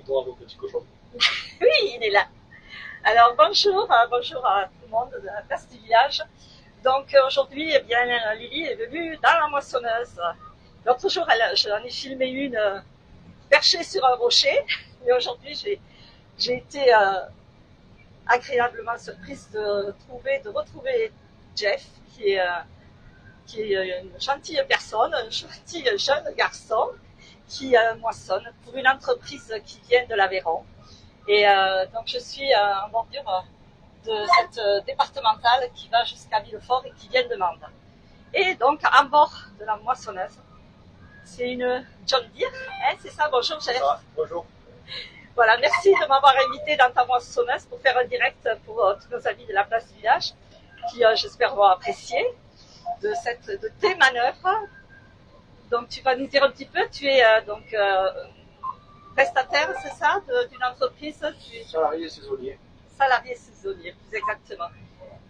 Bonjour à vos petits cochons. Oui, il est là. Alors bonjour à tout le monde de la place du village. Donc aujourd'hui, eh bien, Lily est venue dans la moissonneuse. L'autre jour, j'en ai filmé une perchée sur un rocher. Et aujourd'hui, j'ai été agréablement surprise de retrouver Jeff, qui est une gentille personne, un gentil jeune garçon qui moissonne pour une entreprise qui vient de l'Aveyron. Et donc je suis en bordure de cette départementale qui va jusqu'à Villefort et qui vient de Mende. Et donc en bord de la moissonneuse, c'est une John Deere, hein, c'est ça, bonjour Jeff. Bonjour. Voilà, merci de m'avoir invité dans ta moissonneuse pour faire un direct pour tous nos amis de la place du village, qui j'espère vont apprécier de tes manœuvres. Donc tu vas nous dire un petit peu, tu es prestataire, c'est ça, d'une entreprise, Salarié saisonnier. Salarié saisonnier, plus exactement.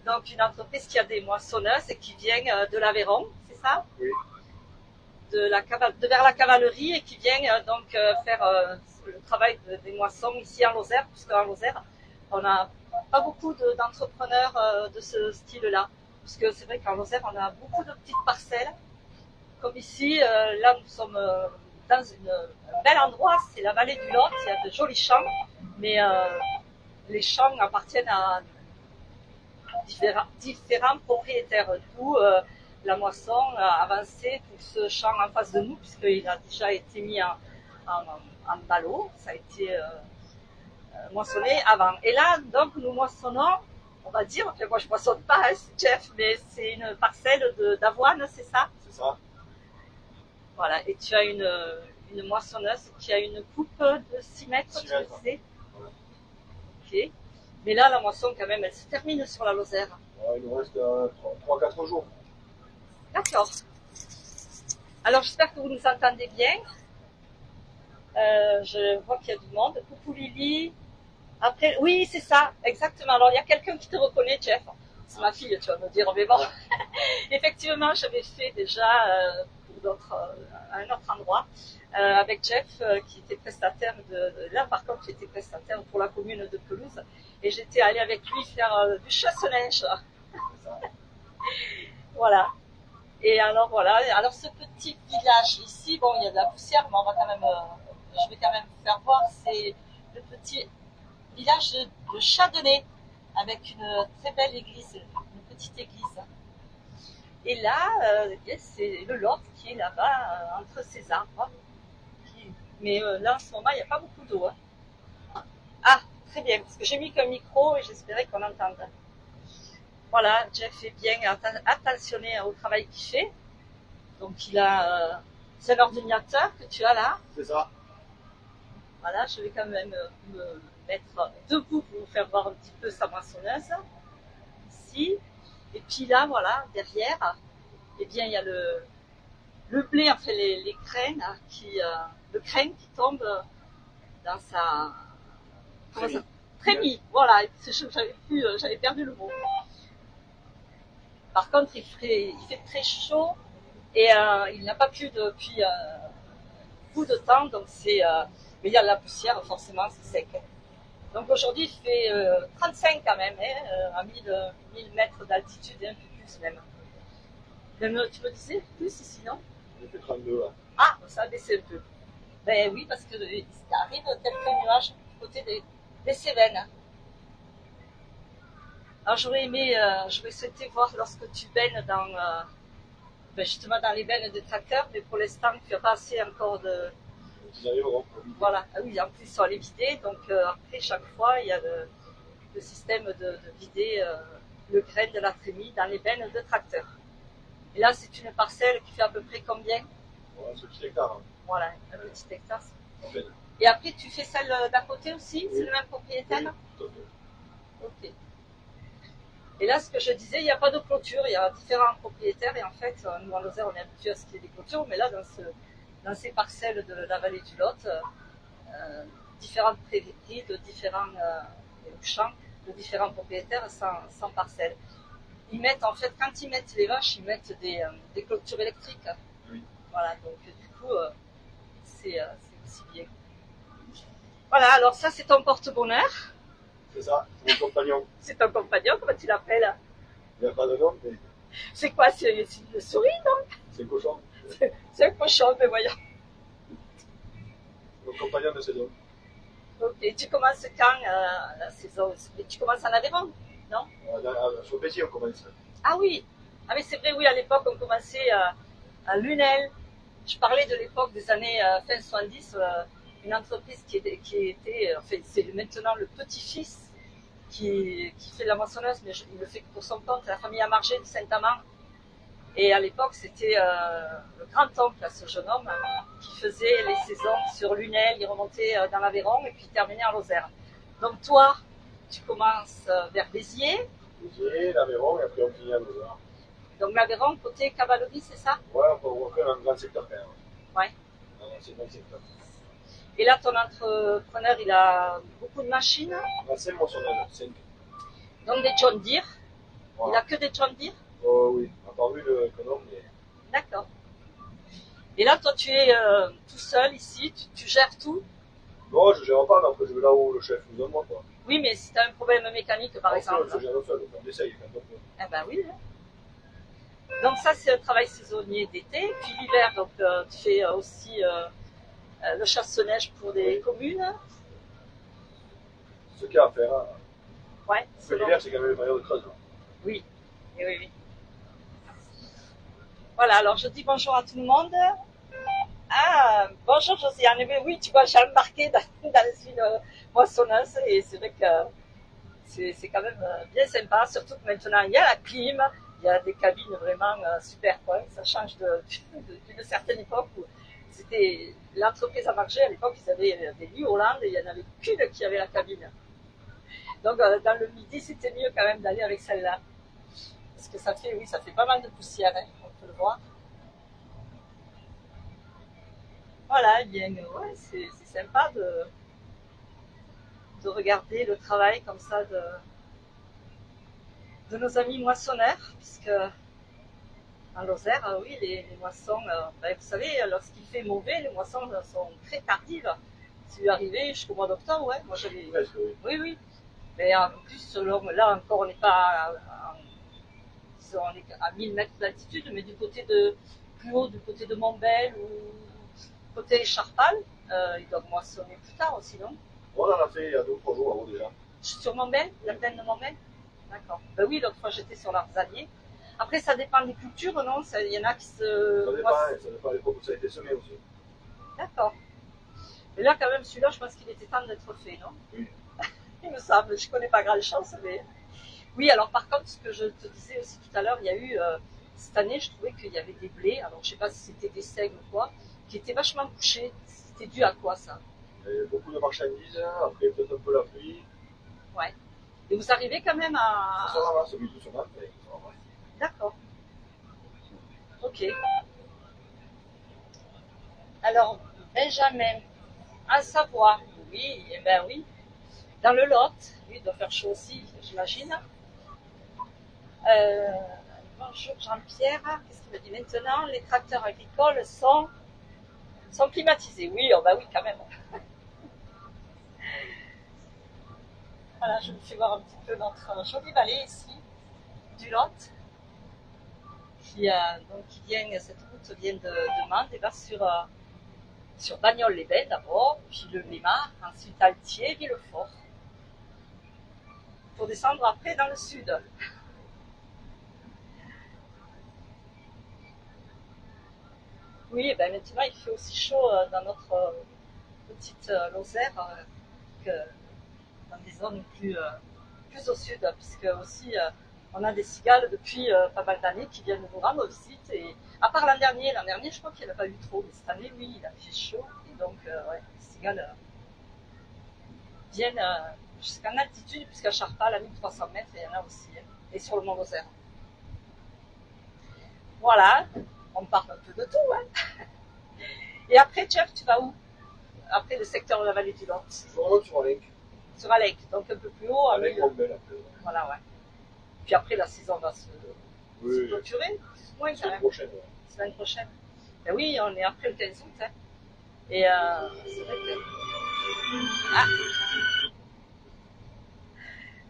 Donc une entreprise qui a des moissonneuses et qui vient de l'Aveyron, c'est ça? Oui. Vers la cavalerie et qui vient faire le travail des moissons ici en Lozère, puisqu'en Lozère, on n'a pas beaucoup d'entrepreneurs de ce style-là. Parce que c'est vrai qu'en Lozère, on a beaucoup de petites parcelles. Comme ici, là, nous sommes dans un bel endroit, c'est la vallée du Lot, il y a de jolis champs, mais les champs appartiennent à différents propriétaires, d'où la moisson a avancé pour ce champ en face de nous, puisqu'il a déjà été mis en ballot, ça a été moissonné avant. Et là, donc, nous moissonnons, on va dire, enfin, moi je moissonne pas, hein, c'est Jeff, mais c'est une parcelle d'avoine, c'est ça? C'est ça. Voilà, et tu as une moissonneuse qui a une coupe de 6 mètres, 6 tu le mètres. sais. Ok. Mais là, la moisson, quand même, elle se termine sur la Lozère. Il nous reste 3-4 jours. D'accord. Alors, j'espère que vous nous entendez bien. Je vois qu'il y a du monde. Coucou Lily. Après, oui, c'est ça, exactement. Alors, il y a quelqu'un qui te reconnaît, Jeff. C'est ma fille, tu vas me dire, mais bon. Effectivement, j'avais fait déjà à un autre endroit avec Jeff qui était prestataire là par contre j'étais prestataire pour la commune de Pelouse et j'étais allée avec lui faire du chasse-neige. Voilà. Et alors voilà, alors ce petit village ici, bon il y a de la poussière mais on va quand même je vais quand même vous faire voir, c'est le petit village de Châdenay avec une très belle église, une petite église. Et là, c'est le Lot qui est là-bas, entre ces arbres. Mais là, en ce moment, il n'y a pas beaucoup d'eau. Hein. Ah, très bien, parce que j'ai mis qu'un micro et j'espérais qu'on entende. Voilà, Jeff est bien attentionné au travail qu'il fait. Donc, c'est l'ordinateur que tu as là. C'est ça. Voilà, je vais quand même me mettre debout pour vous faire voir un petit peu sa moissonneuse. Ici. Et puis là, voilà, derrière, eh bien, il y a le blé, enfin les graines, le grain qui tombe dans sa trémie. Voilà, j'avais perdu le mot. Par contre, il fait très chaud et il n'a pas plu depuis beaucoup de temps, donc mais il y a de la poussière, forcément, c'est sec. Donc aujourd'hui, il fait 35 quand même, hein, à 1000 mètres d'altitude, un peu plus même. Tu me disais plus ici, non? Il fait 32 là. Ah, ça a baissé un peu. Ben oui, parce que il arrive quelques nuages du côté des Cévennes. Alors j'aurais souhaité voir lorsque tu baignes justement dans les veines des tracteurs, mais pour l'instant, tu n'as pas assez encore de... Voilà, ah oui, en plus, ils sont allés vider, donc après, chaque fois, il y a le système de vider le grain de la trémie dans les veines de tracteurs. Et là, c'est une parcelle qui fait à peu près combien? C'est un petit hectare. Hein. Voilà, un petit hectare. Et après, tu fais celle d'à côté aussi? Oui. C'est le même propriétaire? Oui, tout à fait. Ok. Et là, ce que je disais, il n'y a pas de clôture, il y a différents propriétaires. Et en fait, nous, en Lozère, on est habitués à ce qu'il y ait des clôtures. Mais là, dans ces parcelles de la vallée du Lot, différentes prairies de différents champs, de différents propriétaires sans parcelles. Ils mettent, en fait, quand ils mettent les vaches, ils mettent des clôtures électriques. Oui. Voilà, donc du coup, c'est aussi bien. Voilà, alors ça c'est ton porte-bonheur. C'est ça, c'est mon compagnon. C'est ton compagnon, comment tu l'appelles? Il n'y a pas de nom, mais C'est quoi? C'est une souris, non? c'est cochon. C'est un cochon, mais voyons. Mon compagnon de saison. Ok, tu commences quand la saison? Tu commences en Aveyron, non? Sur Béziers, on commence. Ah oui, ah mais c'est vrai, oui, à l'époque on commençait à Lunel. Je parlais de l'époque des années fin 70, une entreprise qui était enfin, c'est maintenant le petit-fils qui fait de la moissonneuse, mais il le fait pour son compte, la famille Amargé de Saint-Amand. Et à l'époque, c'était le grand-oncle à ce jeune homme qui faisait les saisons sur Lunel, il remontait dans l'Aveyron et puis il terminait en Lozère. Donc toi, tu commences vers Béziers. Béziers, l'Aveyron, et après on finit à Lozère. Donc l'Aveyron, côté cavalerie, c'est ça? Ouais, on fait un grand secteur quand même. Ouais. C'est un grand secteur. Et là, ton entrepreneur, il a beaucoup de machines. On a 5 moissonneuses, 5. Donc des John Deere. Voilà. Il a que des John Deere? Oh oui, on n'a pas vu le économe, mais. D'accord. Et là, toi, tu es tout seul ici, tu gères tout? Non, je ne gère pas, mais après je vais là où le chef nous envoie, quoi. Oui, mais si tu as un problème mécanique, par exemple. Je gère seul, on essaye quand on peut. Eh ben oui. Donc ça, c'est un travail saisonnier d'été. Puis l'hiver, donc tu fais aussi le chasse-neige pour des communes. Ce qu'il y a à faire, hein. Ouais. Parce que l'hiver, c'est quand même une période creuse. Hein. Oui. Oui, oui, oui. Voilà, alors je dis bonjour à tout le monde. Ah, bonjour Josiane. Mais oui, tu vois, j'ai remarqué dans une moissonneuse et c'est vrai que c'est quand même bien sympa, surtout que maintenant il y a la clim, il y a des cabines vraiment super quoi. Ça change d'une certaine époque où c'était l'entreprise à marger à l'époque, ils avaient des lits Hollande et il y en avait qu'une qui avait la cabine. Donc dans le midi, c'était mieux quand même d'aller avec celle-là. Parce que ça fait pas mal de poussière, hein, on peut le voir. Voilà, eh bien, ouais, c'est sympa de regarder le travail comme ça de nos amis moissonneurs, puisque en Lozère, oui, les moissons, ben, vous savez, lorsqu'il fait mauvais, les moissons sont très tardives. C'est arrivé jusqu'au mois d'octobre, ouais. Moi, j'avais. Presque, oui. Oui, oui. Mais en plus, là encore, on n'est pas disons, on est à 1000 mètres d'altitude, mais du côté de plus haut, du côté de Montbel ou côté Charpal, ils doivent moissonner plus tard aussi, non? On en a fait il y a 2 ou 3 jours avant déjà. Sur Montbel, la plaine de Montbel? D'accord. Ben oui, l'autre fois j'étais sur l'Arzalier. Après, ça dépend des cultures, non? Il y en a qui se. Ça dépend des fois où ça a été semé aussi. D'accord. Mais là, quand même, celui-là, je pense qu'il était temps d'être fait, non? Oui. Il me semble, je connais pas grand chose, mais. Oui, alors par contre, ce que je te disais aussi tout à l'heure, il y a eu, cette année, je trouvais qu'il y avait des blés, alors je sais pas si c'était des seigles ou quoi, qui étaient vachement couchés. C'était dû à quoi, ça? Il y a beaucoup de marchandises, après peut-être un peu la pluie. Ouais. Et vous arrivez quand même à. Ça se ramasse, oui, tout se ramasse, mais ça se ramasse. D'accord. Ok. Alors, Benjamin, à Savoie, oui, eh ben oui. Dans le Lot, oui, il doit faire chaud aussi, j'imagine. Bonjour Jean-Pierre, qu'est-ce qu'il me dit maintenant? Les tracteurs agricoles sont climatisés. Oui, oh bah oui, quand même. Voilà, je vous fais voir un petit peu notre jolie vallée ici, du Lot, cette route vient de Mende et va sur Bagnols-les-Bains d'abord, puis le Lémar, ensuite Altier, Villefort, pour descendre après dans le sud. Oui, ben maintenant il fait aussi chaud dans notre petite Lozère que dans des zones plus au sud, puisque aussi on a des cigales depuis pas mal d'années qui viennent nous rendre visite. Et à part l'an dernier, je crois qu'il n'y en a pas eu trop, mais cette année, oui, il a fait chaud. Et donc, ouais, les cigales viennent jusqu'en altitude, puisqu'à Charpal, à 1300 mètres, il y en a aussi, hein, et sur le Mont Lozère. Voilà, on parle un peu de tout. Hein. Et après, Jeff, tu vas où? Après le secteur de la vallée du Lot. Je remonte sur Alec. Sur Alec, donc un peu plus haut. Avec Montbel après. Voilà, ouais. Puis après, la saison va se clôturer, plus ou moins quand même. Semaine prochaine. Ben oui, on est après le 15 août. Hein. Et c'est vrai que Ah.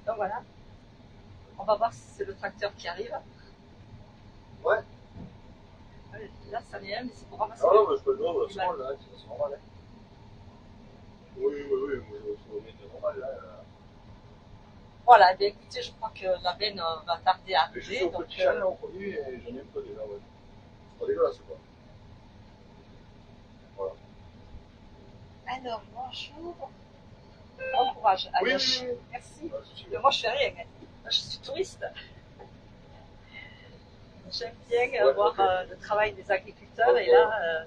Donc voilà. On va voir si c'est le tracteur qui arrive. Ouais. Là, ça vient, mais c'est pour ramasser. Ah non, mais je peux le voir, c'est normal, là, c'est normal. Hein. Oui, moi je suis au milieu normal, là. Voilà, bien écoutez, je crois que la benne va tarder à Mais je suis arriver. au Donc, petit channel en premier et j'en ai un peu déjà, ouais. C'est pas dégueulasse, quoi. Voilà. alors, bonjour. Bon courage. Allez, Oui. merci. Ah, c'est Mais moi, je fais rien. Moi, je suis touriste. J'aime bien voir le travail des agriculteurs et là,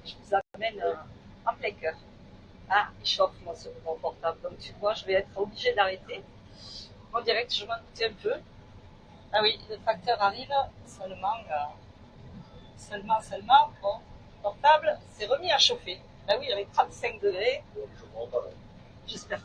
je vous amène en plein cœur. Ah, il chauffe mon portable. Donc, tu vois, je vais être obligée d'arrêter. En direct, je m'en doutais un peu. Ah oui, le tracteur arrive seulement, mon portable s'est remis à chauffer. Ah oui, avec 35 degrés. Je comprends pas, là. J'espère